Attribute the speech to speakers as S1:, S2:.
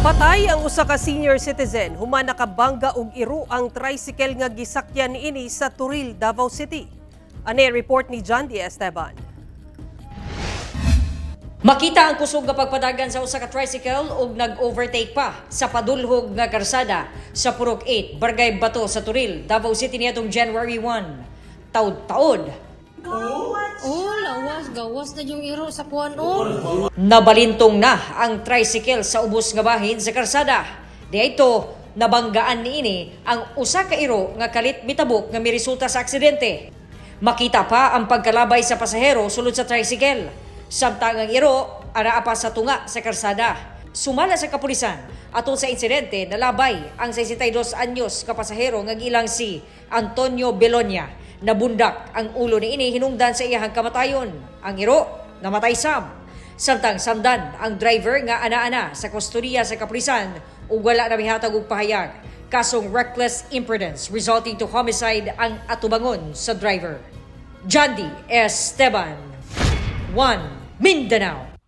S1: Patay ang usa ka senior citizen human nakabangga og iro ang tricycle nga gisakyang niini sa Turil, Davao City. Ani report ni John D. Esteban.
S2: Makita ang kusog nga pagpadagan sa usa ka tricycle ug nag-overtake pa sa padulhog nga karsada sa Purok 8, Barangay Bato sa Turil, Davao City niadtong January 1. Taud-taod.
S3: Gawas na yung iro sa kuwan
S2: Nabalintong na ang tricycle sa ubos nga bahin sa karsada. Dito, nabanggaan niini ang usa ka iro nga kalit mitabok nga miresulta sa aksidente. Makita pa ang pagkalabay sa pasahero sulod sa tricycle. Samtang ang iro araa pa sa tunga sa karsada. Sumala sa kapulisan atol sa insidente nalabay ang 62 anyos ka pasahero nga gilang si Antonio Belonia. Nabundak ang ulo ni ini hinungdan sa iyahang kamatayon. Ang iro namatay sam. Samtang samdan ang driver nga ana-ana sa kustodiya sa kapulisan ug wala na mihatag og pahayag. Kasong reckless imprudence resulting to homicide ang atubangon sa driver. John D. Esteban, 1 Mindanao.